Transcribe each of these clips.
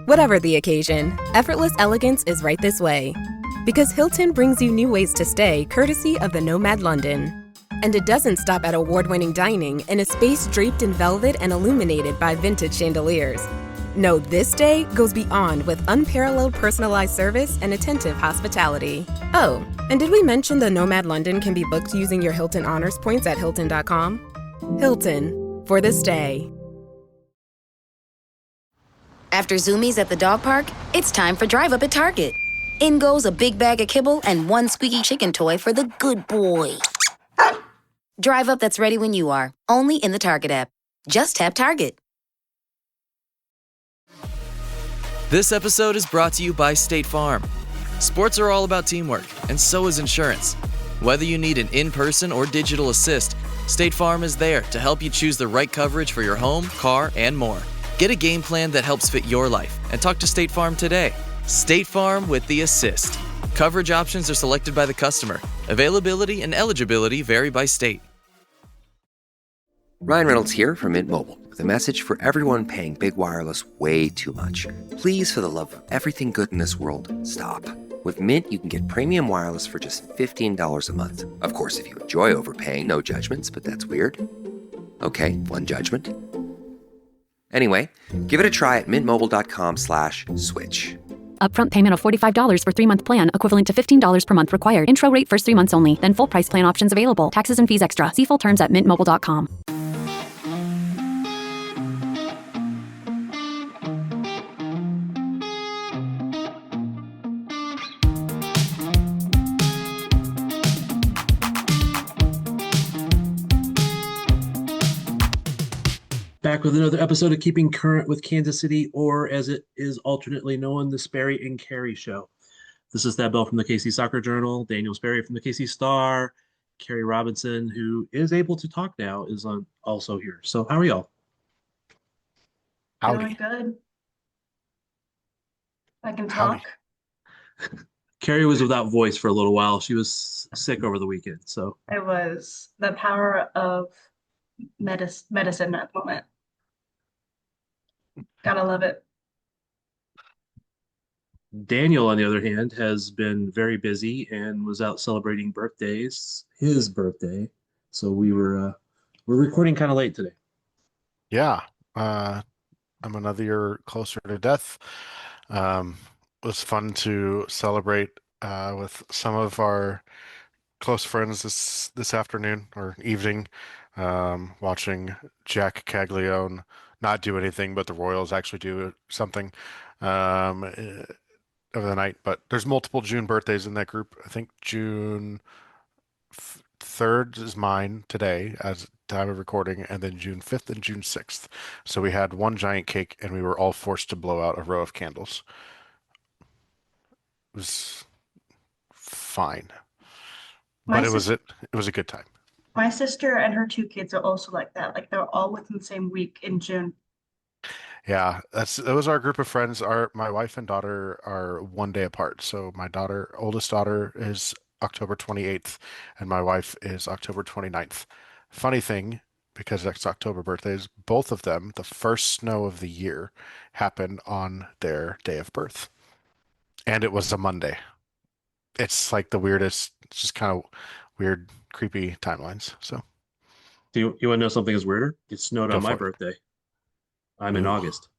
Whatever the occasion, effortless elegance is right this way. Because Hilton brings you new ways to stay courtesy of the Nomad London. And it doesn't stop at award-winning dining in a space draped in velvet and illuminated by vintage chandeliers. No, this day goes beyond with unparalleled personalized service and attentive hospitality. Oh, and did we mention the Nomad London can be booked using your Hilton Honors points at Hilton.com? Hilton, for the stay. After Zoomies at the dog park, it's time for Drive Up at Target. In goes a big bag of kibble and one squeaky chicken toy for the good boy. Drive Up that's ready when you are, only in the Target app. Just tap Target. This episode is brought to you by State Farm. Sports are all about teamwork, and so is insurance. Whether you need an in-person or digital assist, State Farm is there to help you choose the right coverage for your home, car, and more. Get a game plan that helps fit your life and talk to State Farm today. State Farm with the assist. Coverage options are selected by the customer. Availability and eligibility vary by state. Ryan Reynolds here from Mint Mobile with a message for everyone paying big wireless way too much. Please, for the love of everything good in this world, stop. With Mint, you can get premium wireless for just $15 a month. Of course, if you enjoy overpaying, no judgments, but that's weird. Okay, one judgment. Anyway, give it a try at mintmobile.com/switch. Upfront payment of $45 for 3-month plan, equivalent to $15 per month required. Intro rate first 3 months only, then full price plan options available. Taxes and fees extra. See full terms at mintmobile.com. Back with another episode of Keeping Current with Kansas City, or as it is alternately known, the Sperry and Carrie Show. This is Thad Bell from the KC Soccer Journal, Daniel Sperry from the KC Star, Carrie Robinson, who is able to talk now, is also here. So how are y'all? Doing good. I can talk. Carrie was without voice for a little while. She was sick over the weekend. So It was the power of medicine at the moment. Gotta love it. Daniel, on the other hand, has been very busy and was out celebrating birthdays, his birthday. So we're recording kind of late today. Yeah, I'm another year closer to death. It was fun to celebrate with some of our close friends this afternoon or evening, watching Jack Caglione not do anything, but the Royals actually do something over the night. But there's multiple June birthdays in that group. I think June 3rd is mine today as time of recording, and then June 5th and June 6th. So we had one giant cake, and we were all forced to blow out a row of candles. It was fine, but it was a good time. My sister and her 2 kids are also like that. Like they're all within the same week in June. Yeah, that was our group of friends. My wife and daughter are 1 day apart. So my oldest daughter is October 28th, and my wife is October 29th. Funny thing, because it's October birthdays, both of them, the first snow of the year, happened on their day of birth. And it was a Monday. It's like the weirdest, it's just kind of weird, creepy timelines. So, Do you want to know something is weirder? It snowed on my birthday. I'm in August.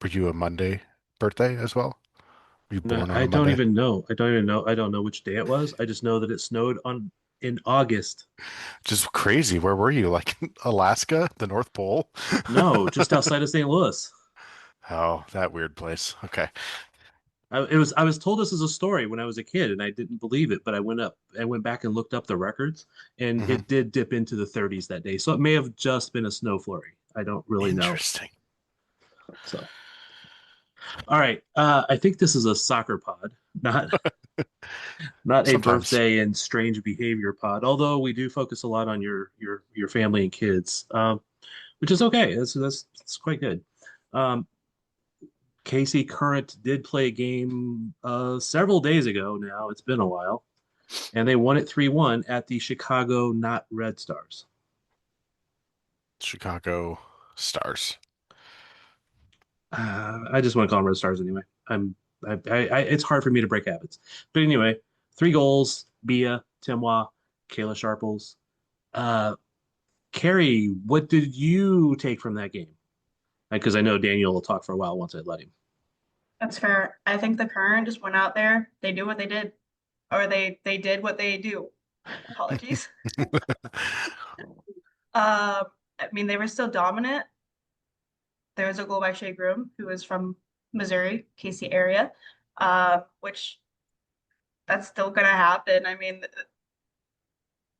Were you a Monday birthday as well? Were you born on a I don't Monday? even know. I don't know which day it was. I just know that it snowed in August. Just crazy. Where were you? Like Alaska, the North Pole? No, just outside of St. Louis. Oh, that weird place. Okay. I was told this as a story when I was a kid, and I didn't believe it. But I went back and looked up the records, and it did dip into the 30s that day. So it may have just been a snow flurry. I don't really know. Interesting. So, all right. I think this is a soccer pod, not a birthday and strange behavior pod. Although we do focus a lot on your family and kids, which is okay. That's quite good. KC Current did play a game several days ago now. It's been a while. And they won it 3-1 at the Chicago Not Red Stars. Chicago Stars. I just want to call them Red Stars anyway. It's hard for me to break habits. But anyway, 3 goals, Bia, Timois, Kayla Sharples. Uh, Carrie, what did you take from that game? Because I know Daniel will talk for a while once I let him. That's fair. I think the Current just went out there. They do what they did, or they did what they do. Apologies. I mean, they were still dominant. There was a goal by Shea Groom, who is from Missouri, Casey area, which that's still going to happen. I mean,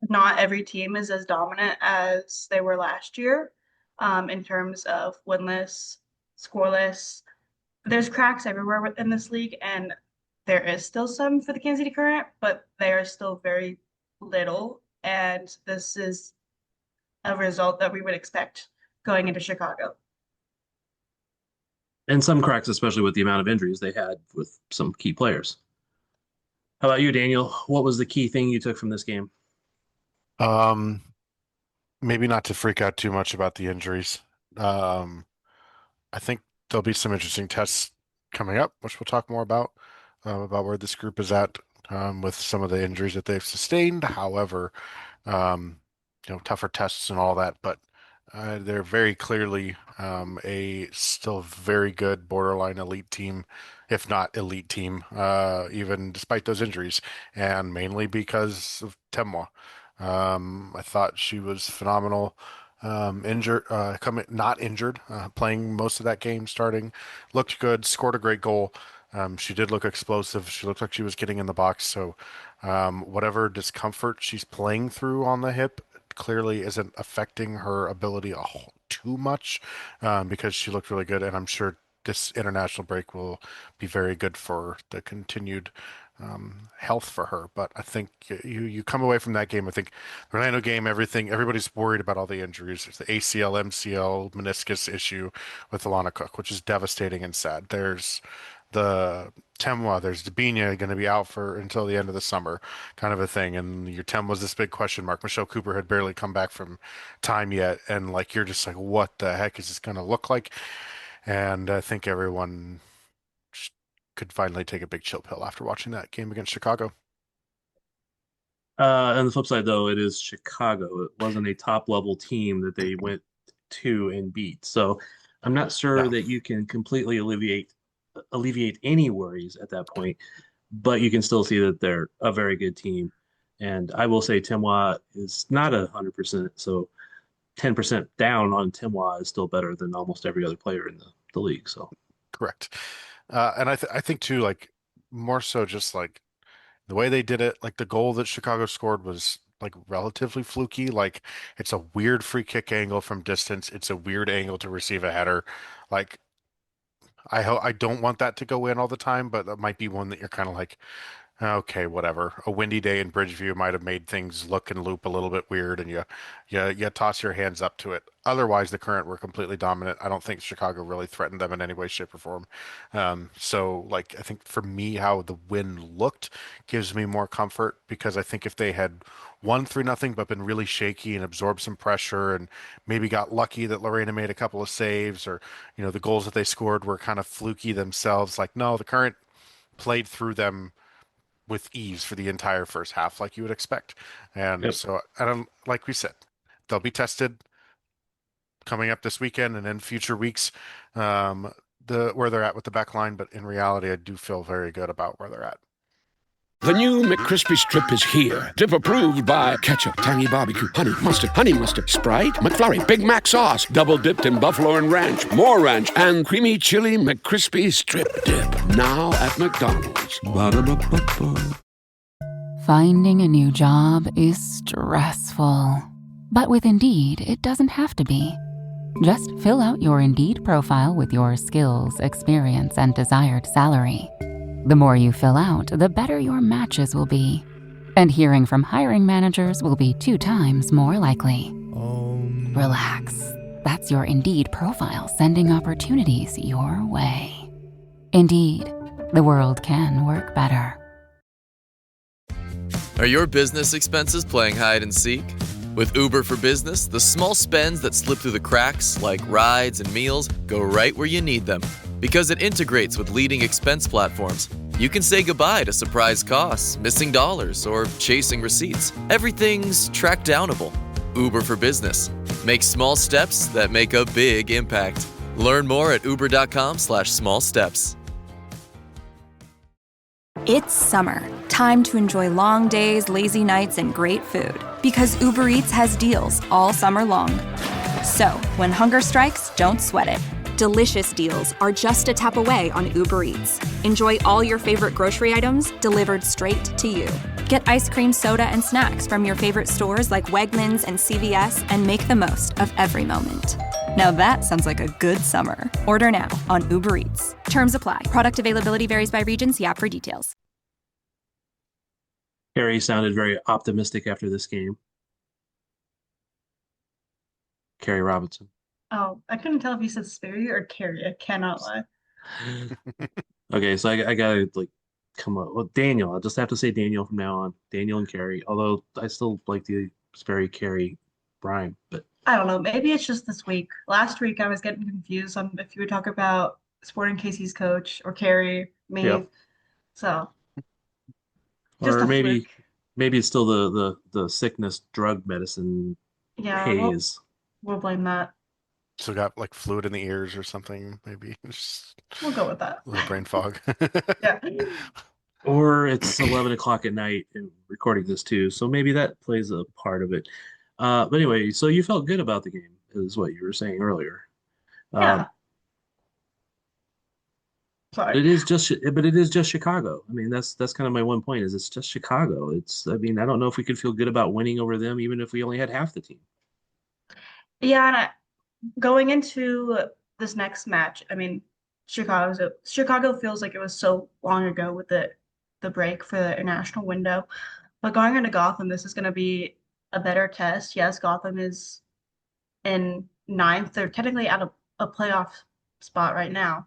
not every team is as dominant as they were last year, in terms of winless, scoreless. There's cracks everywhere in this league, and there is still some for the Kansas City Current, but they are still very little. And this is a result that we would expect going into Chicago. And some cracks, especially with the amount of injuries they had with some key players. How about you, Daniel? What was the key thing you took from this game? Maybe not to freak out too much about the injuries. I think there'll be some interesting tests coming up, which we'll talk more about where this group is at with some of the injuries that they've sustained. However, tougher tests and all that, but they're very clearly a still very good borderline elite team, if not elite team, even despite those injuries, and mainly because of Timois. I thought she was phenomenal. Not injured, playing most of that game, starting, looked good, scored a great goal. She did look explosive. She looked like she was getting in the box. So, whatever discomfort she's playing through on the hip clearly isn't affecting her ability too much, because she looked really good. And I'm sure this international break will be very good for the continued health for her. But I think you come away from that game. I think the Orlando game, everybody's worried about all the injuries. There's the ACL, MCL, meniscus issue with Alana Cook, which is devastating and sad. There's the Timois, there's Debinha going to be out for until the end of the summer, kind of a thing. And your Timois was this big question mark. Michelle Cooper had barely come back from time yet, and like you're just like, what the heck is this going to look like? And I think everyone could finally take a big chill pill after watching that game against Chicago. On the flip side, though, it is Chicago. It wasn't a top-level team that they went to and beat. So I'm not sure that you can completely alleviate any worries at that point, but you can still see that they're a very good team. And I will say Timois is not 100%, so 10% down on Timois is still better than almost every other player in the league. So correct. And I think too, like more so just like the way they did it, like the goal that Chicago scored was like relatively fluky. Like it's a weird free kick angle from distance. It's a weird angle to receive a header. Like I don't want that to go in all the time, but that might be one that you're kind of like, okay, whatever. A windy day in Bridgeview might have made things look and loop a little bit weird, and you toss your hands up to it. Otherwise, the Current were completely dominant. I don't think Chicago really threatened them in any way, shape, or form. So, like, I think for me, how the win looked gives me more comfort, because I think if they had won 3-0 but been really shaky and absorbed some pressure and maybe got lucky that Lorena made a couple of saves, or the goals that they scored were kind of fluky themselves. Like, no, the Current played through them with ease for the entire first half, like you would expect. And so, like we said, they'll be tested coming up this weekend and in future weeks, where they're at with the back line. But in reality, I do feel very good about where they're at. The new McCrispy Strip is here. Dip approved by ketchup, tangy barbecue, honey mustard, Sprite, McFlurry, Big Mac sauce, double dipped in buffalo and ranch, more ranch, and creamy chili McCrispy Strip Dip. Now at McDonald's. Ba-da-ba-ba-ba. Finding a new job is stressful. But with Indeed, it doesn't have to be. Just fill out your Indeed profile with your skills, experience, and desired salary. The more you fill out, the better your matches will be. And hearing from hiring managers will be 2 times more likely. Relax. That's your Indeed profile sending opportunities your way. Indeed, the world can work better. Are your business expenses playing hide and seek? With Uber for Business, the small spends that slip through the cracks, like rides and meals, go right where you need them. Because it integrates with leading expense platforms, you can say goodbye to surprise costs, missing dollars, or chasing receipts. Everything's track downable. Uber for Business. Make small steps that make a big impact. Learn more at uber.com/small steps. It's summer. Time to enjoy long days, lazy nights, and great food. Because Uber Eats has deals all summer long. So, when hunger strikes, don't sweat it. Delicious deals are just a tap away on Uber Eats. Enjoy all your favorite grocery items delivered straight to you. Get ice cream, soda, and snacks from your favorite stores like Wegmans and CVS and make the most of every moment. Now that sounds like a good summer. Order now on Uber Eats. Terms apply. Product availability varies by region. See app for details. Carrie sounded very optimistic after this game. Carrie Robinson. Oh, I couldn't tell if you said Sperry or Carrie. I cannot lie. Okay, so I gotta like come up. Well, Daniel. I'll just have to say Daniel from now on. Daniel and Carrie. Although I still like the Sperry Carrie Brian, but I don't know. Maybe it's just this week. Last week I was getting confused on if you would talk about Sporting Casey's coach or Carrie, me. yeah. So just Or a maybe fluke. maybe it's still the sickness drug medicine Yeah, haze. we'll blame that. So got like fluid in the ears or something, maybe. Just We'll go with that. a little brain fog. Yeah. Or it's 11 o'clock at night and recording this too, so maybe that plays a part of it. But anyway, so you felt good about the game, is what you were saying earlier. Yeah. Um, but Sorry. it is just Chicago. I mean, that's kind of my one point is it's just Chicago. I mean, I don't know if we could feel good about winning over them, even if we only had half the team. Yeah, and going into this next match, I mean, Chicago feels like it was so long ago with the break for the international window. But going into Gotham, this is going to be a better test. Yes, Gotham is in ninth. They're technically out of a playoff spot right now.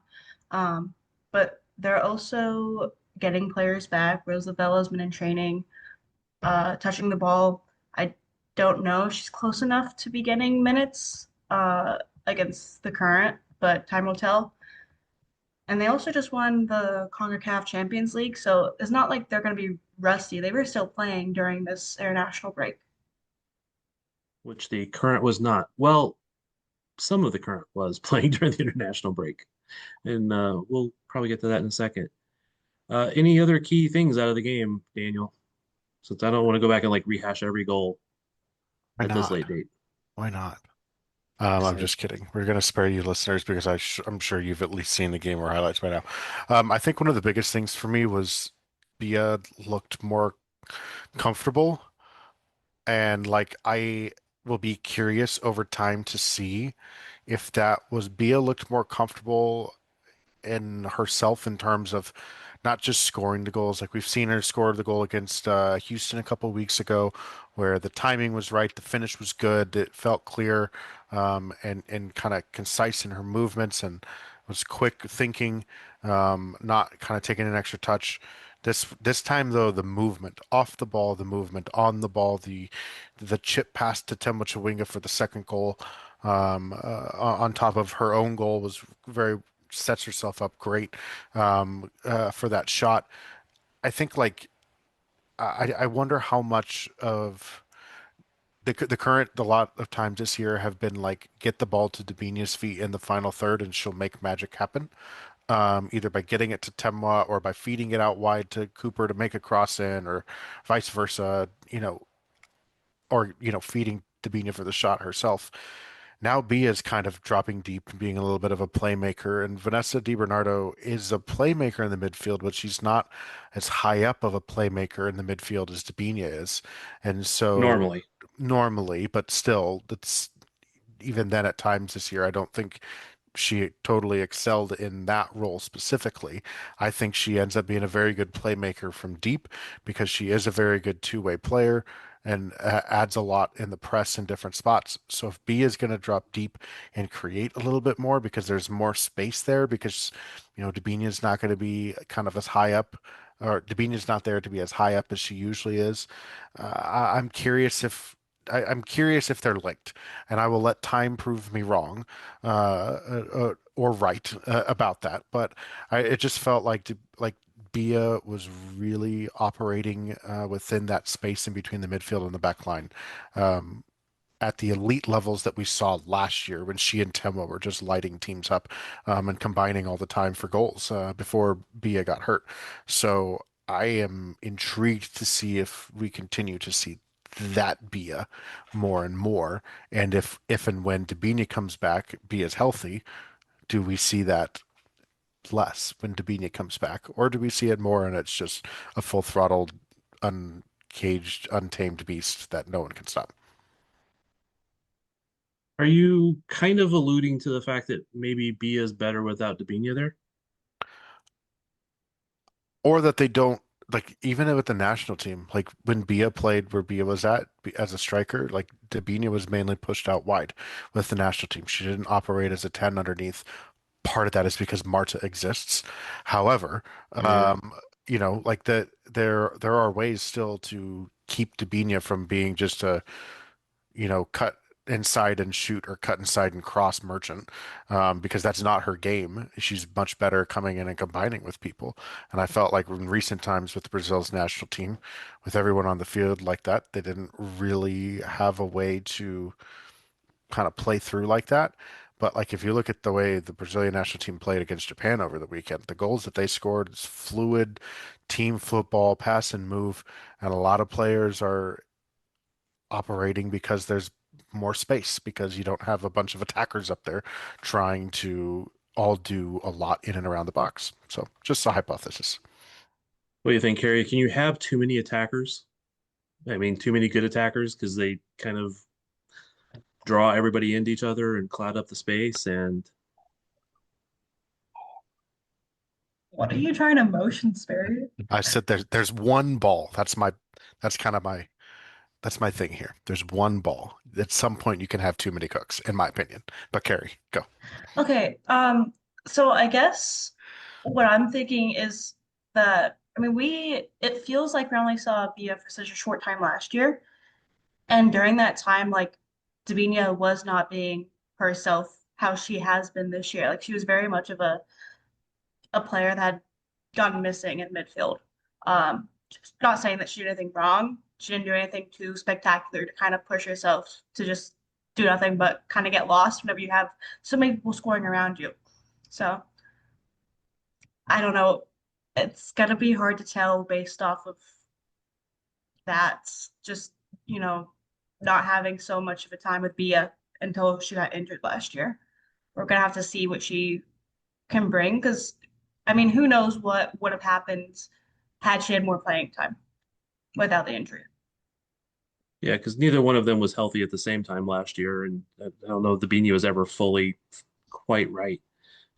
But they're also getting players back. Rosabella's been in training, touching the ball. I don't know if she's close enough to be getting minutes against the Current, but time will tell. And they also just won the CONCACAF Champions League, so it's not like they're going to be rusty. They were still playing during this international break. Which the current was not. Well, some of the current was playing during the international break, and we'll probably get to that in a second. Any other key things out of the game, Daniel? Since I don't want to go back and like rehash every goal Why at this not? late date. Why not? Just I'm saying. just kidding. We're going to spare you listeners because I'm sure you've at least seen the game or highlights by now. I think one of the biggest things for me was Bia looked more comfortable, and like I will be curious over time to see if that was Bia looked more comfortable in herself in terms of not just scoring the goals. Like we've seen her score the goal against Houston a couple of weeks ago, where the timing was right, the finish was good, it felt clear, and kind of concise in her movements and was quick thinking, not kind of taking an extra touch. This time though, the movement off the ball, the movement on the ball, the chip pass to Temwa Chawinga for the second goal, on top of her own goal was very sets herself up great for that shot. I think like I wonder how much of the current a lot of times this year have been like get the ball to Dabinia's feet in the final third and she'll make magic happen. Either by getting it to Temwa or by feeding it out wide to Cooper to make a cross in or vice versa, or feeding Dabinia for the shot herself. Now Bia is kind of dropping deep and being a little bit of a playmaker, and Vanessa DiBernardo is a playmaker in the midfield, but she's not as high up of a playmaker in the midfield as Dabinia is. And so Normally. normally, but still, that's even then at times this year, I don't think she totally excelled in that role specifically. I think she ends up being a very good playmaker from deep because she is a very good two-way player and adds a lot in the press in different spots. So if B is going to drop deep and create a little bit more because there's more space there because Dabinia's not going to be kind of as high up or Dabinia's not there to be as high up as she usually is. I'm curious if I'm curious if they're linked, and I will let time prove me wrong. or right about that, but it just felt like Bia was really operating within that space in between the midfield and the back line. Um, at the elite levels that we saw last year when she and Temwa were just lighting teams up and combining all the time for goals before Bia got hurt. So I am intrigued to see if we continue to see that Bia more and more, and if and when Dabinia comes back, Bia's healthy, do we see that less when Dabinia comes back, or do we see it more and it's just a full throttled, uncaged, untamed beast that no one can stop? Are you kind of alluding to the fact that maybe Bia is better without Dabinia there? Or that they don't, like, even with the national team, like when Bia played where Bia was at as a striker, like Dabinia was mainly pushed out wide with the national team. She didn't operate as a 10 underneath. Part of that is because Marta exists. However, Yeah. like there are ways still to keep Dabinia from being just a, cut inside and shoot or cut inside and cross merchant, because that's not her game. She's much better coming in and combining with people. And I felt like in recent times with Brazil's national team, with everyone on the field like that, they didn't really have a way to kind of play through like that. But like if you look at the way the Brazilian national team played against Japan over the weekend, the goals that they scored is fluid team football, pass and move, and a lot of players are operating because there's more space because you don't have a bunch of attackers up there trying to all do a lot in and around the box. So just a hypothesis. What do you think, Carrie? Can you have too many attackers? I mean, too many good attackers because they kind of draw everybody into each other and cloud up the space. And What are you trying to motion, Sperry? I said there's one ball. That's kind of that's my thing here. There's one ball. At some point you can have too many cooks, in my opinion. But Carrie, go. Okay, so I guess what I'm thinking is that I mean it feels like we only saw Bia for such a short time last year. And during that time, like Davinia was not being herself how she has been this year. Like she was very much of a player that had gone missing in midfield. Not saying that she did anything wrong. She didn't do anything too spectacular to kind of push herself to just do nothing but kind of get lost whenever you have so many people scoring around you. So I don't know. It's gonna be hard to tell based off of that. Just, you know, not having so much of a time with Bia until she got injured last year. We're gonna have to see what she can bring because I mean, who knows what would have happened had she had more playing time without the injury. yeah, because neither one of them was healthy at the same time last year. And I don't know if Dabinia was ever fully quite right,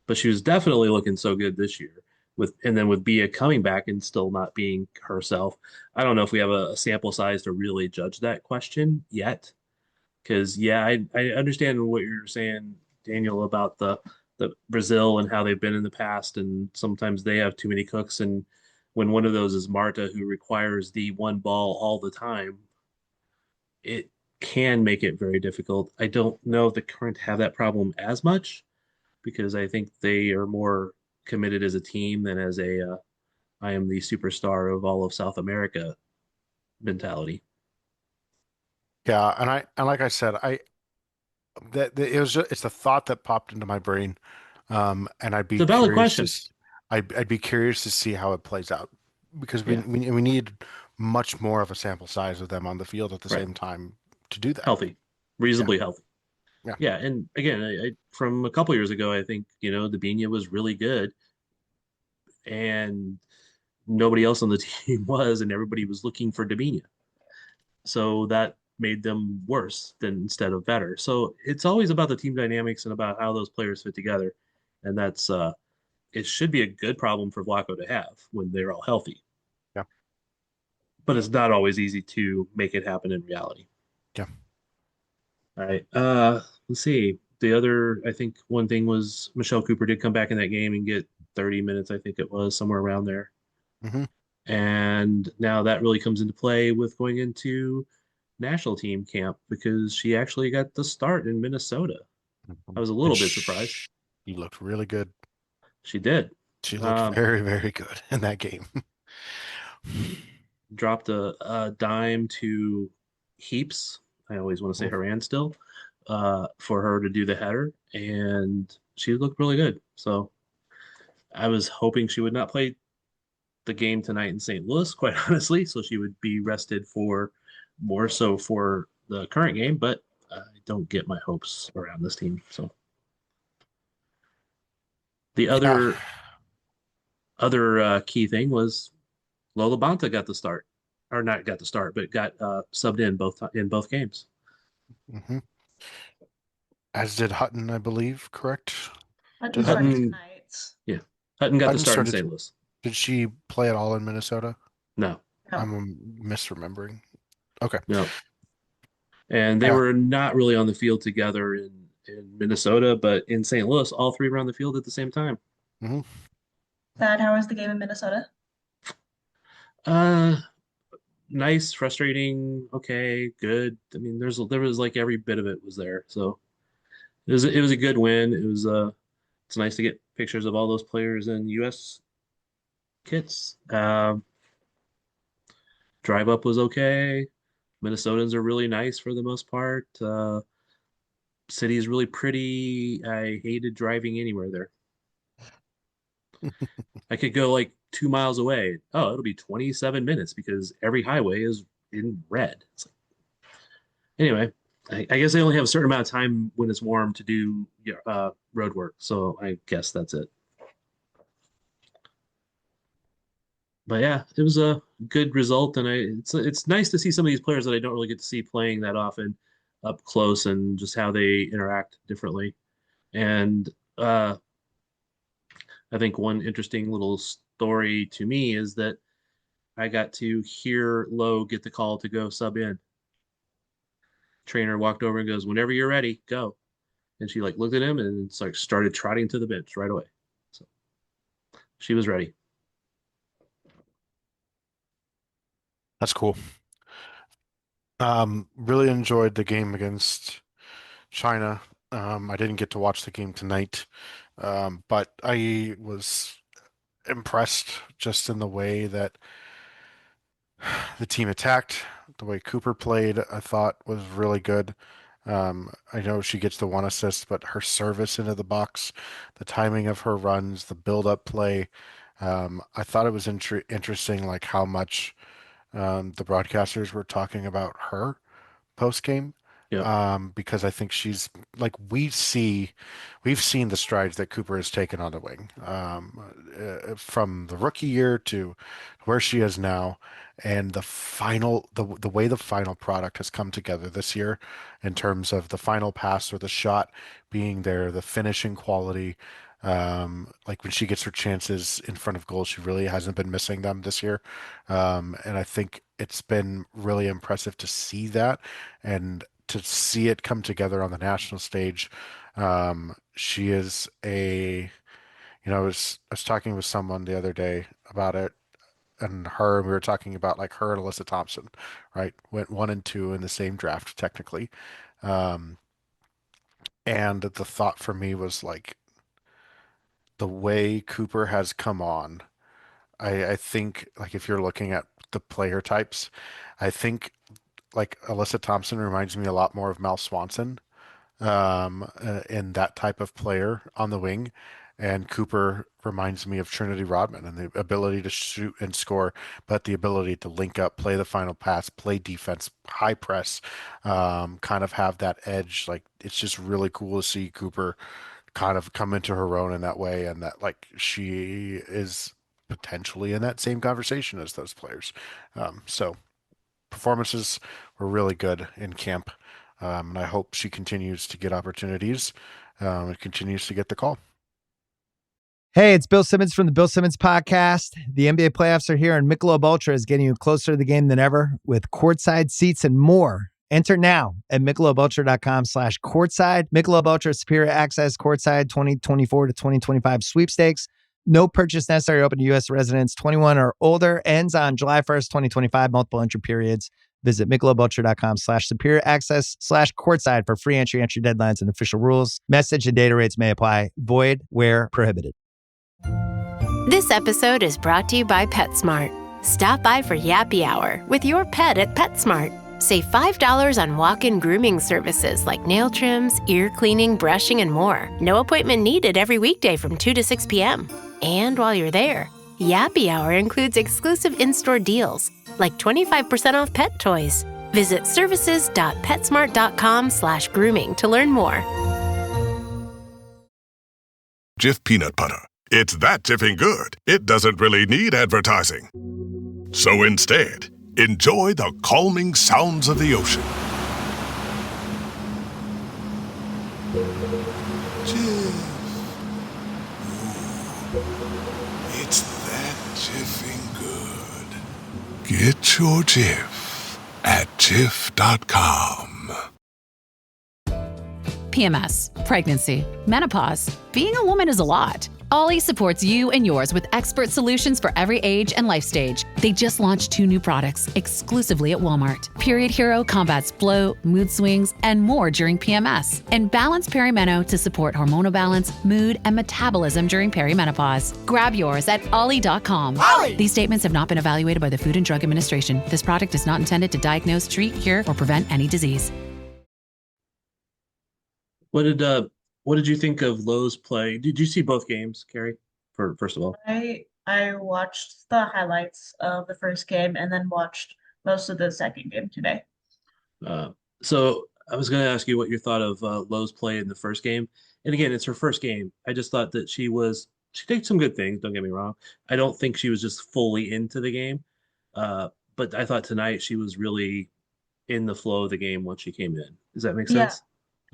but she was definitely looking so good this year. And then with Bia coming back and still not being herself, I don't know if we have a sample size to really judge that question yet. Because yeah, I understand what you're saying, Daniel, about the Brazil and how they've been in the past, and sometimes they have too many cooks. And when one of those is Marta, who requires the one ball all the time, it can make it very difficult. I don't know if the current have that problem as much because I think they are more committed as a team than as a I am the superstar of all of South America mentality. Yeah, and like I said, it was it's a thought that popped into my brain, and It's a valid question. I'd be curious to see how it plays out because Yeah, we need much more of a sample size of them on the field at the right. same time to do that. Healthy, Yeah, reasonably healthy. yeah, Yeah, and again, from a couple years ago, I think Dabinia was really good, and nobody else on the team was, and everybody was looking for Dabinia. So that made them worse than instead of better. So it's always about the team dynamics and about how those players fit together, and that's it should be a good problem for Vlaco to have when they're all healthy. yeah, But it's not always easy to make it happen in reality. yeah. All right. Let's see. The other, I think one thing was Michelle Cooper did come back in that game and get 30 minutes, I think it was, somewhere around there. Hmm. And now that really comes into play with going into national team camp because she actually got the start in Minnesota. I was a And little bit surprised. She looked really good. She did. She looked very, very good in that game. Dropped a dime to Heaps. I always want to say Haran still, for her to do the header, and she looked really good. So I was hoping she would not play the game tonight in St. Louis, quite honestly, so she would be rested for more so for the current game, but I don't get my hopes around this team. So the other key thing was Lola Bonta got the start, or not got the start, but got subbed in both games. Mm-hmm. As did Hutton, I believe. Correct. Hutton started tonight. Yeah, Hutton got the start in started- St. Louis. Did she play at all in Minnesota? No, I'm misremembering. Okay. no. And they were not really on the field together in Minnesota, but in St. Louis, all three were on the field at the same time. Mm-hmm. Thad, how was the game in Minnesota? Nice, frustrating, okay, good. I mean, there was like every bit of it was there. So it was a good win. It's nice to get pictures of all those players in US kits. Drive up was okay. Minnesotans are really nice for the most part. City is really pretty. I hated driving anywhere there. I could go like 2 miles away. Oh, it'll be 27 minutes because every highway is in red. It's like, anyway, I guess they only have a certain amount of time when it's warm to do road work. So I guess that's it. But yeah, it was a good result, and it's nice to see some of these players that I don't really get to see playing that often up close and just how they interact differently. And I think one interesting little story to me is that I got to hear Lowe get the call to go sub in. Trainer walked over and goes, "Whenever you're ready, go." And she like looked at him and it's like started trotting to the bench right away. So she was ready. That's cool. Really enjoyed the game against China. I didn't get to watch the game tonight, but I was impressed just in the way that the team attacked, the way Cooper played, I thought was really good. I know she gets the one assist, but her service into the box, the timing of her runs, the build-up play, I thought it was interesting, like how much the broadcasters were talking about her post game. Yeah. Because I think she's like we've seen the strides that Cooper has taken on the wing, from the rookie year to where she is now, and the way the final product has come together this year in terms of the final pass or the shot being there, the finishing quality. Like when she gets her chances in front of goal, she really hasn't been missing them this year. And I think it's been really impressive to see that and to see it come together on the national stage. She is I was talking with someone the other day about it, and we were talking about like her and Alyssa Thompson, right? Went 1 and 2 in the same draft technically. And the thought for me was like the way Cooper has come on. I think like if you're looking at the player types, I think like Alyssa Thompson reminds me a lot more of Mel Swanson, in that type of player on the wing. And Cooper reminds me of Trinity Rodman and the ability to shoot and score, but the ability to link up, play the final pass, play defense, high press, kind of have that edge. Like it's just really cool to see Cooper kind of come into her own in that way, and that like she is potentially in that same conversation as those players. So performances were really good in camp, and I hope she continues to get opportunities, and continues to get the call. Hey, it's Bill Simmons from the Bill Simmons Podcast. The NBA playoffs are here, and Michelob Ultra is getting you closer to the game than ever with courtside seats and more. Enter now at MichelobUltra.com/courtside. Michelob Ultra Superior Access Courtside 2024 to 2025 sweepstakes. No purchase necessary. Open to U.S. residents 21 or older. Ends on July 1st, 2025. Multiple entry periods. Visit michelobultra.com/superior access/courtside for free entry deadlines and official rules. Message and data rates may apply. Void where prohibited. This episode is brought to you by PetSmart. Stop by for Yappy Hour with your pet at PetSmart. Save $5 on walk-in grooming services like nail trims, ear cleaning, brushing, and more. No appointment needed every weekday from 2 to 6 p.m. And while you're there, Yappy Hour includes exclusive in-store deals like 25% off pet toys. Visit services.petsmart.com/grooming to learn more. Jif peanut butter. It's that jiffing good, it doesn't really need advertising. So instead, enjoy the calming sounds of the ocean. Jif. Ooh, it's that jiffing good. Get your Jif at jif.com. PMS, pregnancy, menopause. Being a woman is a lot. Ollie supports you and yours with expert solutions for every age and life stage. They just launched 2 new products exclusively at Walmart. Period Hero combats bloat, mood swings, and more during PMS. And Balance Perimeno to support hormonal balance, mood, and metabolism during perimenopause. Grab yours at ollie.com. Ollie! These statements have not been evaluated by the Food and Drug Administration. This product is not intended to diagnose, treat, cure, or prevent any disease. What did you think of Lowe's play? Did you see both games, Carrie? First of all, I watched the highlights of the first game and then watched most of the second game today. So I was going to ask you what you thought of Lowe's play in the first game. And again, it's her first game. I just thought that she did some good things. Don't get me wrong. I don't think she was just fully into the game. But I thought tonight she was really in the flow of the game once she came in. Does that make sense?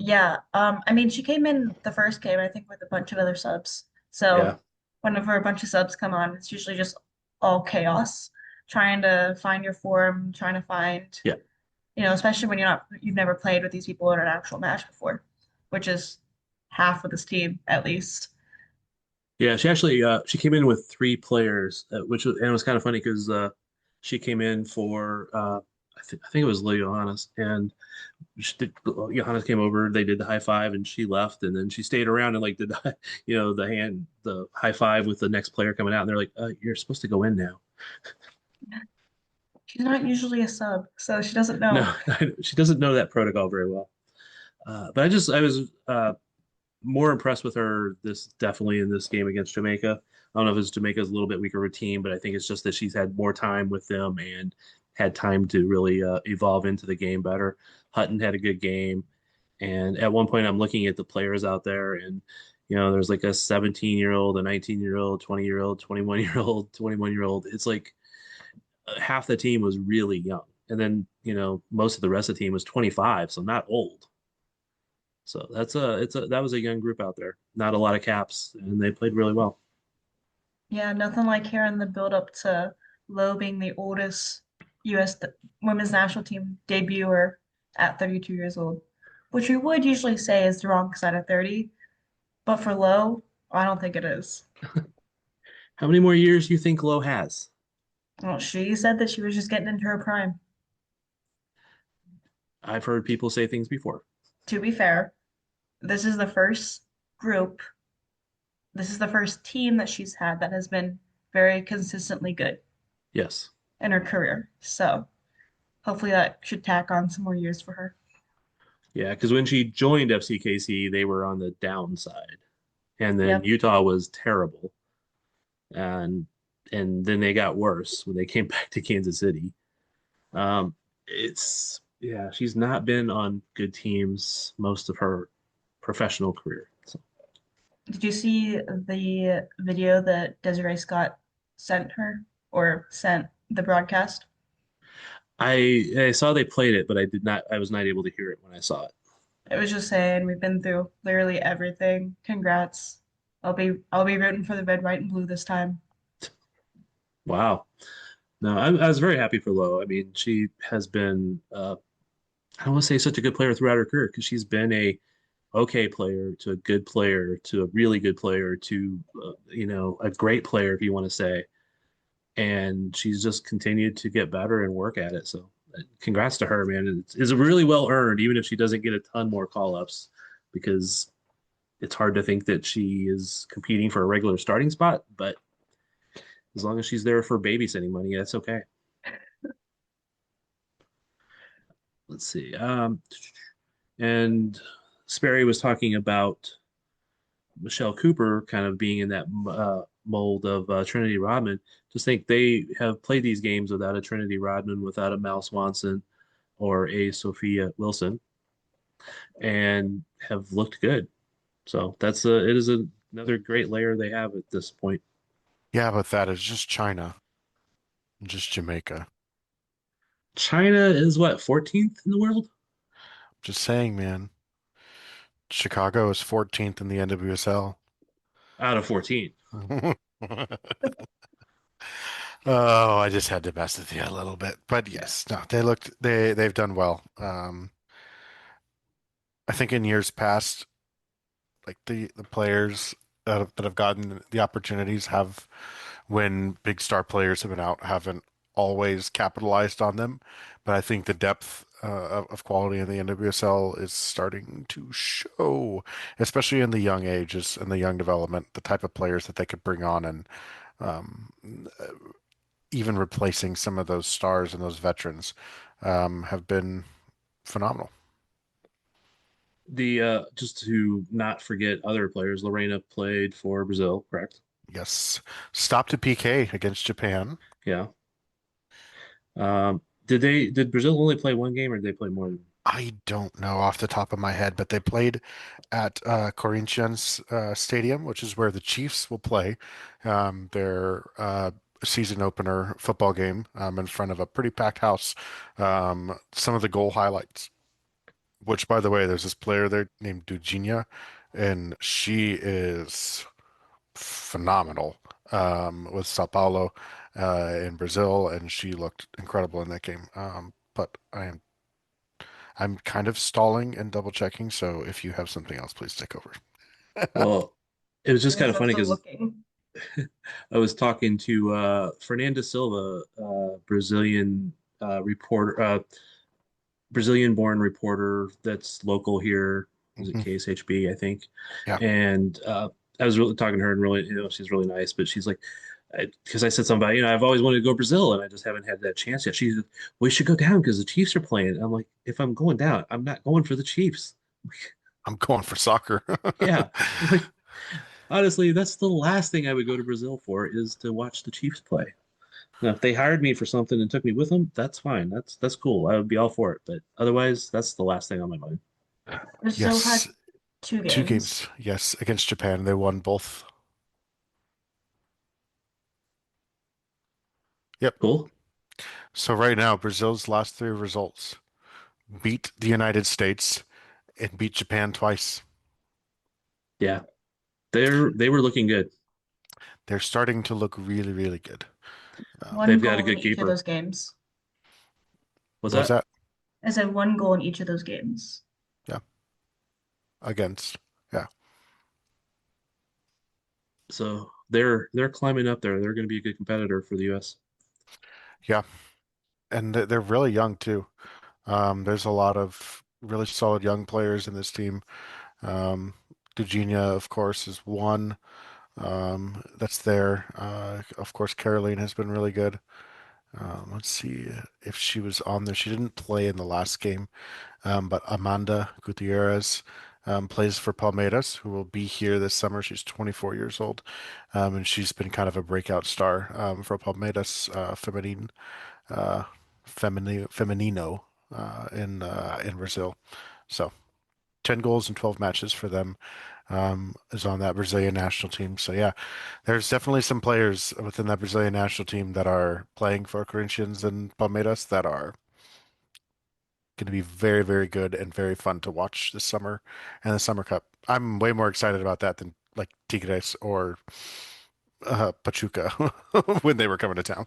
Yeah. I mean, she came in the first game, I think, with a bunch of other subs. So Yeah. whenever a bunch of subs come on, it's usually just all chaos, trying to find your form, trying to find, Yeah. Especially when you've never played with these people in an actual match before, which is half of this team at least. Yeah, she actually she came in with 3 players, and it was kind of funny because she came in for I think it was Johannes, and Johannes came over. They did the high five, and she left, and then she stayed around and like did the high five with the next player coming out, and they're like, "You're supposed to go in now." She's not usually a sub, so she doesn't know. No, she doesn't know that protocol very well. But I was more impressed with her definitely in this game against Jamaica. I don't know if it's Jamaica's a little bit weaker of a team, but I think it's just that she's had more time with them and had time to really evolve into the game better. Hutton had a good game. And at one point I'm looking at the players out there, and there's like a 17-year-old, a 19-year-old, 20-year-old, 21-year-old, 21-year-old. It's like half the team was really young. And then, most of the rest of the team was 25, so not old. So that was a young group out there. Not a lot of caps, and they played really well. Yeah, nothing like hearing the build up to Lowe being the oldest U.S. Women's national team debuter at 32 years old, which we would usually say is the wrong side of 30, but for Lowe, I don't think it is. How many more years do you think Lowe has? Well, she said that she was just getting into her prime. I've heard people say things before. To be fair, this is the first team that she's had that has been very consistently good. Yes. In her career. So hopefully that should tack on some more years for her. Yeah, because when she joined FCKC, they were on the downside. And then Yep. Utah was terrible. And then they got worse when they came back to Kansas City. She's not been on good teams most of her professional career. So. Did you see the video that Desiree Scott sent her or sent the broadcast? I saw they played it, but I was not able to hear it when I saw it. It was just saying we've been through literally everything. Congrats. I'll be rooting for the red, white, and blue this time. Wow. No, I was very happy for Lowe. I mean, she has been I don't want to say such a good player throughout her career, because she's been a okay player to a good player to a really good player to a great player, if you want to say. And she's just continued to get better and work at it. So congrats to her, man. It's really well earned, even if she doesn't get a ton more call ups, because it's hard to think that she is competing for a regular starting spot. But as long as she's there for babysitting money, that's okay. Let's see. And Sperry was talking about Michelle Cooper kind of being in that mold of Trinity Rodman. Just think they have played these games without a Trinity Rodman, without a Mal Swanson or a Sophia Wilson, and have looked good. So it is another great layer they have at this point. Yeah, but that is just China, just Jamaica. China is what, 14th in the world? Just saying, man. Chicago is 14th in the NWSL. Out of 14. Oh, I just had to mess with you a little bit. But yes, no, they've done well. I think in years past, like the players that have gotten the opportunities have, when big star players have been out, haven't always capitalized on them. But I think the depth of quality in the NWSL is starting to show, especially in the young ages and the young development, the type of players that they could bring on, and um, even replacing some of those stars and those veterans have been phenomenal. The just to not forget other players, Lorena played for Brazil, correct? Yes. Stopped a PK against Japan. Yeah. Did Brazil only play one game, or did they play more than? I don't know off the top of my head, but they played at Corinthians Stadium, which is where the Chiefs will play their season opener football game in front of a pretty packed house. Some of the goal highlights, which, by the way, there's this player there named Dujinha, and she is phenomenal with Sao Paulo in Brazil, and she looked incredible in that game. But I'm kind of stalling and double checking, so if you have something else, please take over. Well, it was just kind of funny Also because looking. I was talking to Fernanda Silva, Brazilian reporter, Brazilian-born reporter that's local here. Was it KSHB, I think? Yeah. And I was really talking to her, and really, she's really nice. But she's like, because I said something about, I've always wanted to go to Brazil, and I just haven't had that chance yet. She's, we should go down because the Chiefs are playing. And I'm like, if I'm going down, I'm not going for the Chiefs. I'm going for soccer. Yeah. Like, honestly, that's the last thing I would go to Brazil for, is to watch the Chiefs play. Now, if they hired me for something and took me with them, that's fine. That's cool. I would be all for it. But otherwise, that's the last thing on my mind. Brazil had Yes. two games. 2 games. Yes, against Japan. They won both. Yep. Cool. So right now, Brazil's last 3 results: beat the United States and beat Japan twice. Yeah. They were looking good. They're starting to look really, really good. One They've got goal a good in each of keeper. those games. What's What was that? I said one goal in each of those games. Yeah. Against. Yeah. So they're climbing up there. They're going to be a good competitor for the U.S. Yeah. And they're really young too. There's a lot of really solid young players in this team. Dujinha, of course, is one that's there. Of course, Caroline has been really good. Let's see if she was on there. She didn't play in the last game, but Amanda Gutierrez plays for Palmeiras, who will be here this summer. She's 24 years old, and she's been kind of a breakout star for Palmeiras uh, Feminino in Brazil. So 10 goals in 12 matches for them, is on that Brazilian national team. So yeah, there's definitely some players within that Brazilian national team that are playing for Corinthians and Palmeiras that are going to be very, very good and very fun to watch this summer and the Summer Cup. I'm way more excited about that than like Tigres or Pachuca when they were coming to town.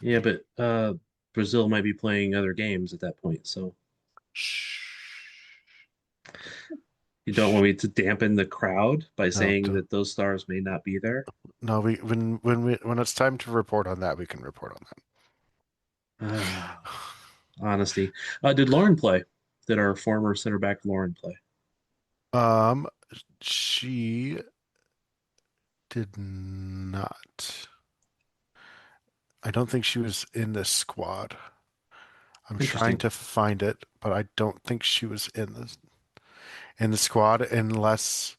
Yeah, but Brazil might be playing other games at that point. So you don't want me to dampen the crowd by saying that those stars may not be there. No, when it's time to report on that, we can report on that. Honesty. Did Lauren play? Did our former center back Lauren play? Um, she did not. I don't think she was in this squad. I'm trying Interesting. to find it, but I don't think she was in the squad unless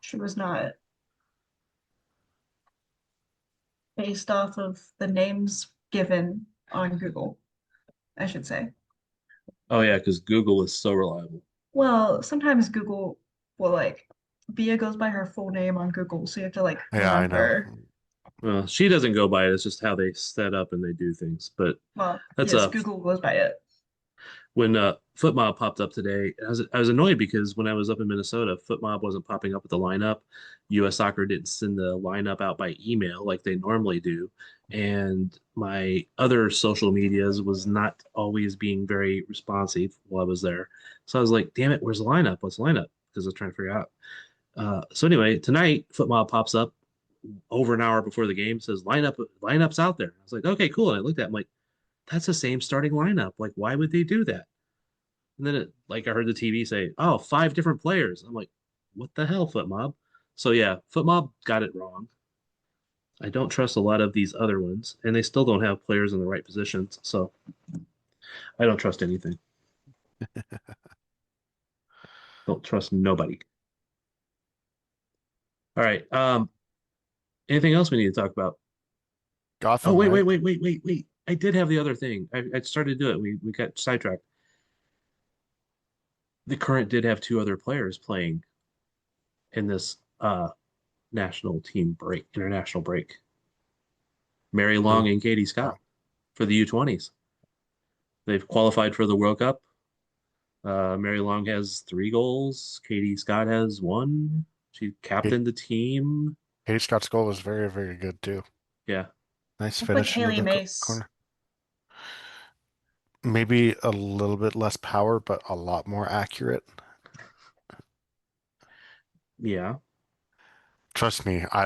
She was not, based off of the names given on Google, I should say. Oh yeah, because Google is so reliable. Well, sometimes Google will like Bia goes by her full name on Google, so you have to like yeah, I know. remember. Well, she doesn't go by it. It's just how they set up and they do things. But Well, that's yes, Google goes by it. when Footmob popped up today, I was annoyed because when I was up in Minnesota, Footmob wasn't popping up with the lineup. US Soccer didn't send the lineup out by email like they normally do, and my other social medias was not always being very responsive while I was there. So I was like, "Damn it, where's the lineup? What's the lineup?" Because I was trying to figure out. So anyway, tonight Footmob pops up over an hour before the game, says lineup's out there. I was like, okay, cool. And I looked at it, I'm like, that's the same starting lineup. Like, why would they do that? And then I heard the TV say, oh, 5 different players. I'm like, what the hell, Footmob? So yeah, Footmob got it wrong. I don't trust a lot of these other ones, and they still don't have players in the right positions. So I don't trust anything. Don't trust nobody. All right. Anything else we need to talk about? Oh, Gotham, wait, wait, right? wait, wait, wait, wait. I did have the other thing. I started to do it. We got sidetracked. The Current did have 2 other players playing in this national team break, international break. Mary Long Who? and Katie Oh, Scott for the U20s. They've qualified for the World Cup. Mary Long has 3 goals. Katie Scott has 1. She Kate, captained the team. Katie Scott's goal was very, very good too. Yeah. Nice Looked like finish into Haley the Mace. corner. Maybe a little bit less power, but a lot more accurate. Yeah. Trust me, I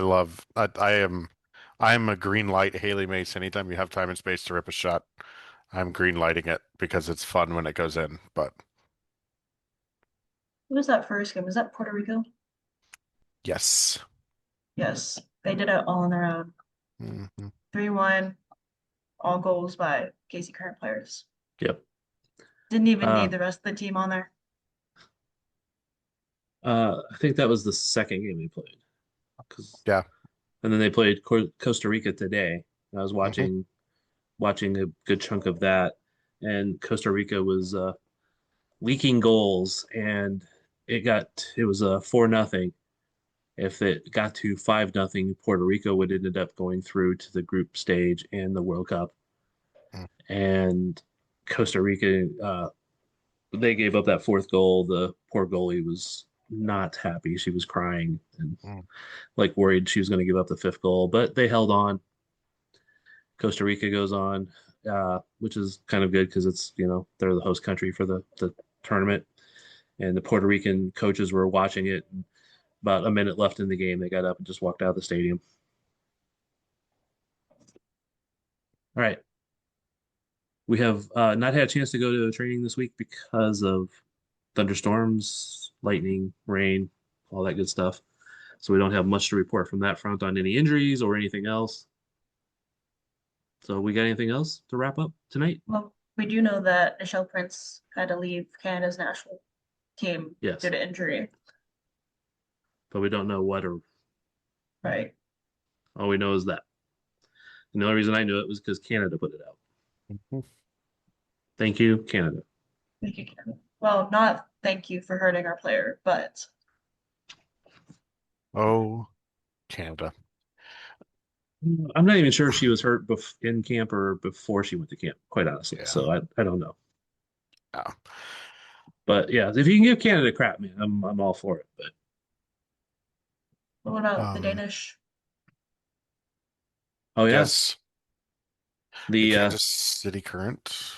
am a green light Haley Mace. Anytime you have time and space to rip a shot, I'm green lighting it because it's fun when it goes in. But What was that first game? Was that Puerto Rico? yes. Yes, they did it all on their own. Hmm. 3-1, all goals by Casey Current players. Yep. Didn't even Uh, need the rest of the team on there. I think that was the second game they played. 'Cause, Yeah. and then they played Costa Rica today. I was Hmm. watching a good chunk of that, and Costa Rica was leaking goals, and it was a 4-0. If it got to 5-0, Puerto Rico would ended up going through to the group stage and the World Cup. And Costa Rica, they gave up that 4th goal. The poor goalie was not happy. She was crying and like worried she was going to give up the 5th goal, but they held on. Costa Rica goes on, which is kind of good because it's they're the host country for the tournament, and the Puerto Rican coaches were watching it. And about a minute left in the game, they got up and just walked out of the stadium. All right, we have not had a chance to go to training this week because of thunderstorms, lightning, rain, all that good stuff. So we don't have much to report from that front on any injuries or anything else. So we got anything else to wrap up tonight? Well, we do know that Nichelle Prince had to leave Canada's national team Yes, due to injury. but we don't know what or Right. all we know is that. And the only reason I knew it was because Canada put it out. Thank you, Canada. Thank you, Canada. Well, not thank you for hurting our player, but Oh, Canada. I'm not even sure she was hurt in camp or before she went to camp, quite honestly. Yeah. So I don't know. Yeah. But yeah, if you can give Canada crap, man, I'm all for it. But what about the Danish? oh yeah, Yes. The the Kansas City Current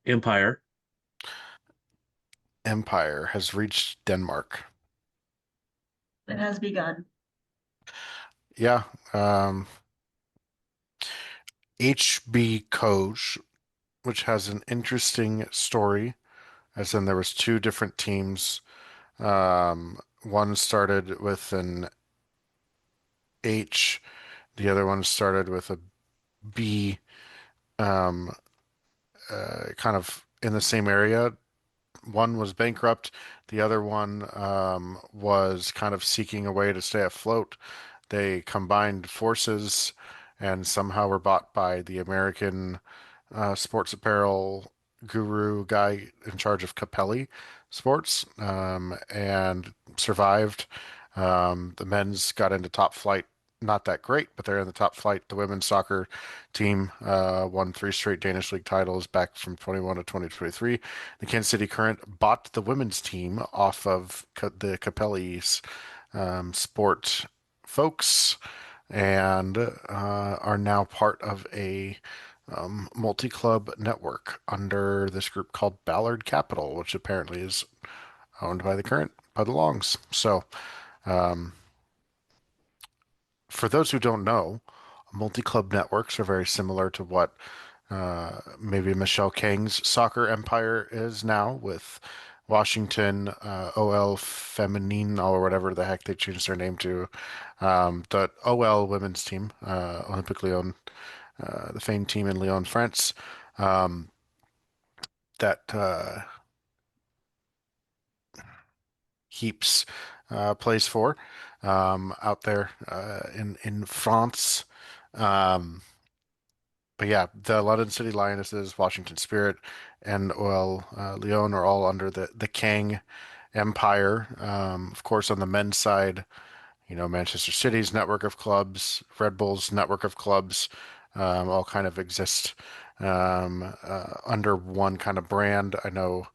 Empire. has reached Denmark. It has begun. Yeah. HB Coach, which has an interesting story, as in there was two different teams. One started with an H, the other one started with a B, um, kind of in the same area. One was bankrupt, the other one was kind of seeking a way to stay afloat. They combined forces and somehow were bought by the American sports apparel guru guy in charge of Capelli Sports, and survived. The men's got into top flight, not that great, but they're in the top flight. The women's soccer team won three straight Danish league titles back from 21 to 2023. The Kansas City Current bought the women's team off of the Capelli's sport folks, and are now part of a multi-club network under this group called Ballard Capital, which apparently is owned by the Current, by the Longs. So, for those who don't know, multi-club networks are very similar to what maybe Michelle Kang's soccer empire is now, with Washington OL Feminine, or whatever the heck they changed their name to. The OL women's team, Olympique Lyon, the famed team in Lyon, France, that Heaps plays for out there in France. Um, but yeah, the London City Lionesses, Washington Spirit, and OL Lyon are all under the Kang empire. Of course, on the men's side, Manchester City's network of clubs, Red Bull's network of clubs, all kind of exist under one kind of brand. I know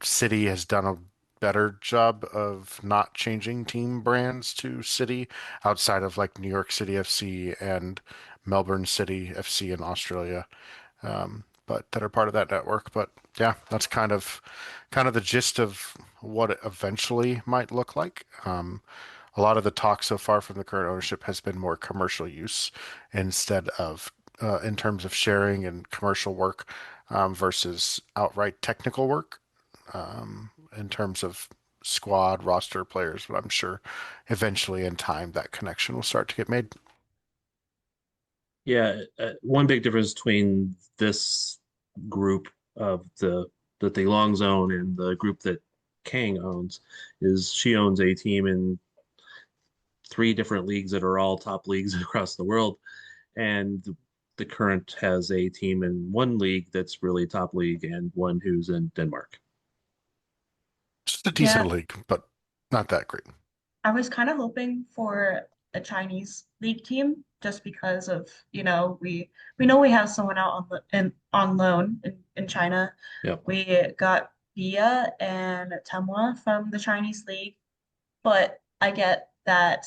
City has done a better job of not changing team brands to City, outside of like New York City FC and Melbourne City FC in Australia, but that are part of that network. But yeah, that's kind of the gist of what it eventually might look like. A lot of the talk so far from the current ownership has been more commercial use instead of in terms of sharing and commercial work, versus outright technical work, in terms of squad roster players. But I'm sure eventually in time that connection will start to get made. Yeah, one big difference between this group of the that the Longs own and the group that Kang owns is she owns a team in three different leagues that are all top leagues across the world, and the Current has a team in one league that's really top league and one who's in Denmark. Just a Yeah, decent league, but not that great. I was kind of hoping for a Chinese league team just because of, we know we have someone out on loan in China. Yep. We got Bia and Temwa from the Chinese league, but I get that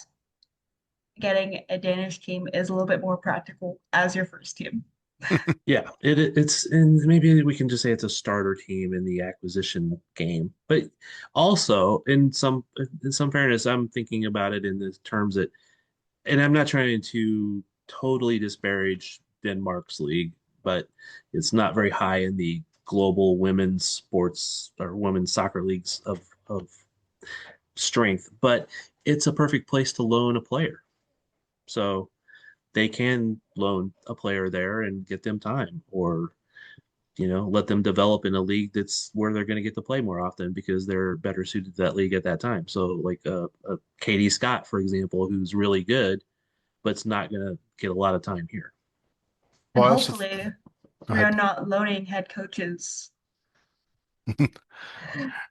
getting a Danish team is a little bit more practical as your first team. Yeah, it's and maybe we can just say it's a starter team in the acquisition game. But also in some fairness, I'm thinking about it in the terms that, and I'm not trying to totally disparage Denmark's league, but it's not very high in the global women's sports or women's soccer leagues of strength, but it's a perfect place to loan a player. So they can loan a player there and get them time, or let them develop in a league that's where they're going to get to play more often because they're better suited to that league at that time. So like Katie Scott, for example, who's really good, but it's not going to get a lot of time here. And Well, I also hopefully go we are ahead. not loaning head coaches.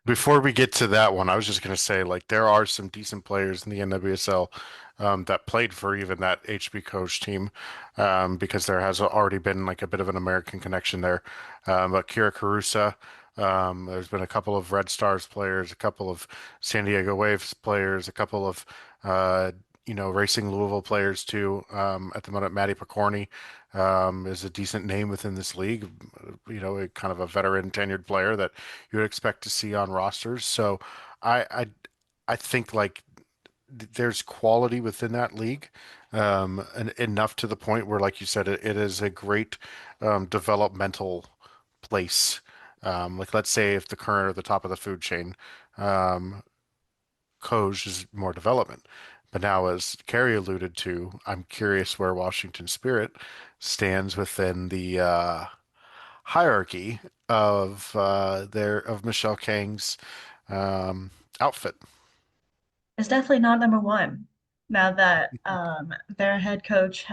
Before we get to that one, I was just going to say, like, there are some decent players in the NWSL that played for even that HB coach team, because there has already been like a bit of an American connection there. But Kira Carusa, there's been a couple of Red Stars players, a couple of San Diego Waves players, a couple of Racing Louisville players too. At the moment, Maddie Picorni is a decent name within this league. A kind of a veteran, tenured player that you would expect to see on rosters. So I I, I think like there's quality within that league, and enough to the point where, like you said, it is a great developmental place. Like let's say if the current or the top of the food chain, um, coach is more development. But now, as Carrie alluded to, I'm curious where Washington Spirit stands within the hierarchy of Michelle Kang's outfit. It's definitely not number one. Now that their head coach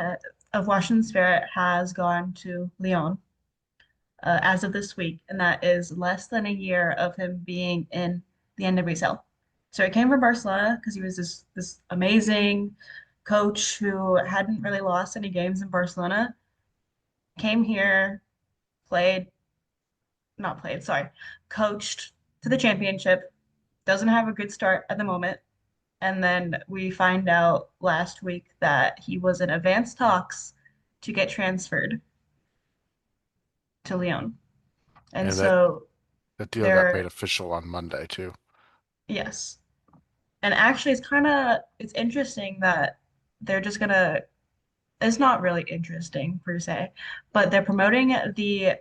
of Washington Spirit has gone to Lyon as of this week, and that is less than a year of him being in the NWSL. So he came from Barcelona because he was this amazing coach who hadn't really lost any games in Barcelona. Came here, played, not played, sorry, coached to the championship. Doesn't have a good start at the moment. And then we find out last week that he was in advanced talks to get transferred to Lyon. And And so that deal got made they're, official on Monday too. yes. And actually it's interesting that they're just gonna, it's not really interesting per se, but they're promoting the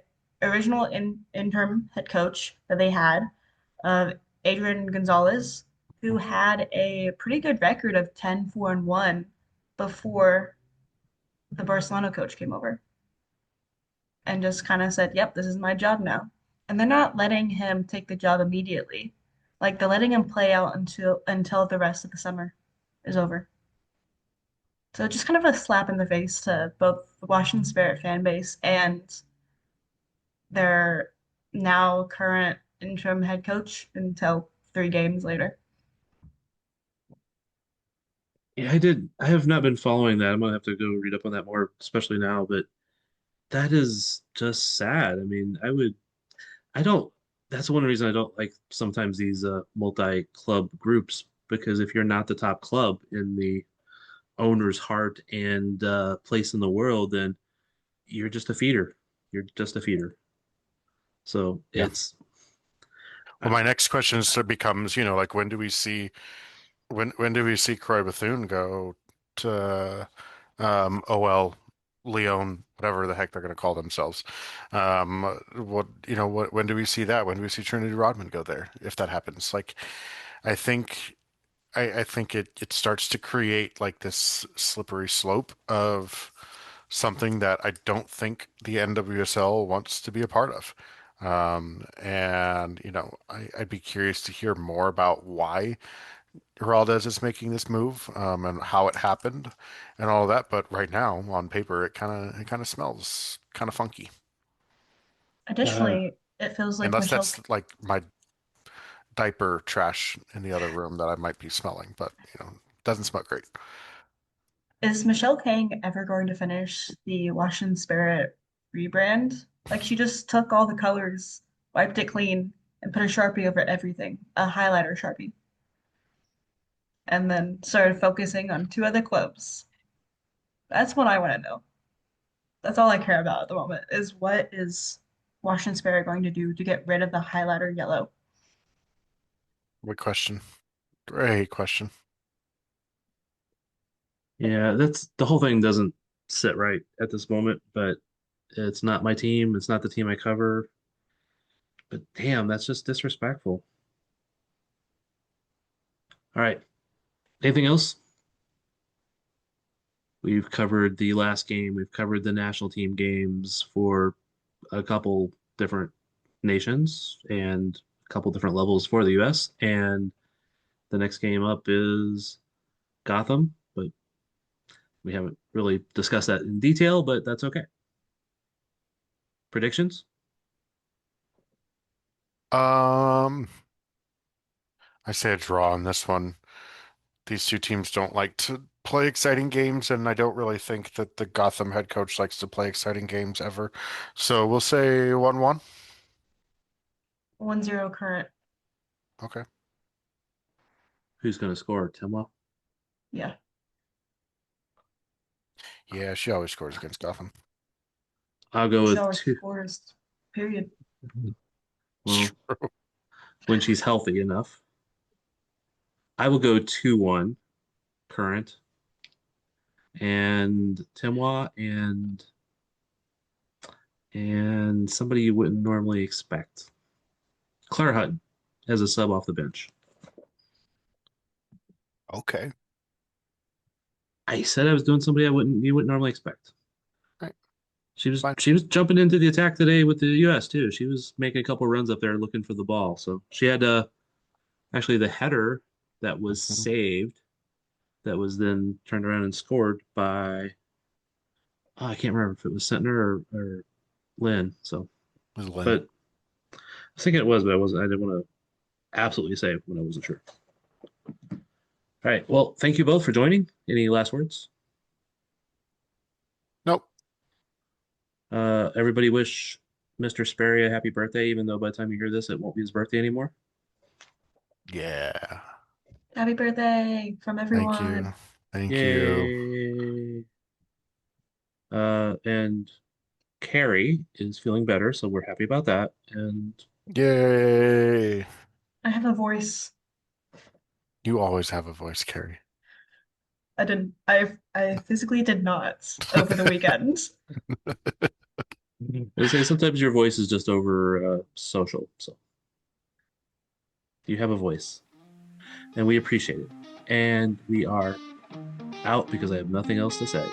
original interim head coach that they had, uh, Adrian Gonzalez, who had a pretty good record of 10-4-1 before the Barcelona coach came over and just kind of said, "Yep, this is my job now." And they're not letting him take the job immediately. Like they're letting him play out until the rest of the summer is over. So just kind of a slap in the face to both the Washington Spirit fan base and their now current interim head coach until 3 games later. Yeah, I have not been following that. I'm gonna have to go read up on that more, especially now. But that is just sad. I mean, I don't. That's one reason I don't like sometimes these multi-club groups, because if you're not the top club in the owner's heart and place in the world, then you're just a feeder. You're just a feeder. So Yeah. it's Well, my next question becomes, like when do we see Croy Bethune go to OL Leon, whatever the heck they're going to call themselves? When do we see that? When do we see Trinity Rodman go there? If that happens, like, I think I think it starts to create like this slippery slope of something that I don't think the NWSL wants to be a part of. And I'd be curious to hear more about why Geraldez is making this move, and how it happened and all of that. But right now, on paper, it kind of smells kind of funky. uh, Additionally, it feels like Unless Michelle that's like my diaper trash in the other room that I might be smelling, but doesn't smell great. is Michelle Kang ever going to finish the Washington Spirit rebrand? Like she just took all the colors, wiped it clean, and put a Sharpie over everything, a highlighter Sharpie, and then started focusing on 2 other clubs. That's what I want to know. That's all I care about at the moment is what is Washington Spirit going to do to get rid of the highlighter yellow? Good question. Great question. yeah, that's the whole thing doesn't sit right at this moment, but it's not my team. It's not the team I cover. But damn, that's just disrespectful. All right. Anything else? We've covered the last game. We've covered the national team games for a couple different nations and a couple different levels for the US. And the next game up is Gotham, but we haven't really discussed that in detail, but that's okay. Predictions? Um, I say a draw on this one. These two teams don't like to play exciting games, and I don't really think that the Gotham head coach likes to play exciting games ever. So we'll say 1-1. 1-0 current. Okay. Who's going to score? Timwa? Yeah. Yeah, she always scores against Gotham. I'll go She with always two. scores. Period. Well, when she's healthy enough. I will go 2-1. Current, and Timwa, and somebody you wouldn't normally expect. Claire Hutton as a sub off the bench. Okay. I said I was doing somebody you wouldn't normally expect. Right. She was Fine. jumping into the attack today with the US too. She was making a couple runs up there looking for the ball. So she had actually the header that was saved, that was then turned around and scored by I can't remember if it was Sentner or Lynn. So, It was Lynn. but I was thinking it was, but I wasn't. I didn't want to absolutely say when I wasn't sure. All right. Well, thank you both for joining. Any last words? Nope. Everybody wish Mr. Sperry a happy birthday, even though by the time you hear this, it won't be his birthday anymore. Yeah. Happy birthday from everyone. Thank you. Thank Yay. you. And Carrie is feeling better, so we're happy about that. And Yay. I have a voice. You always have a voice, Carrie. I didn't. I physically did not over the weekend. I say sometimes your voice is just over social. So you have a voice, and we appreciate it. And we are out because I have nothing else to say.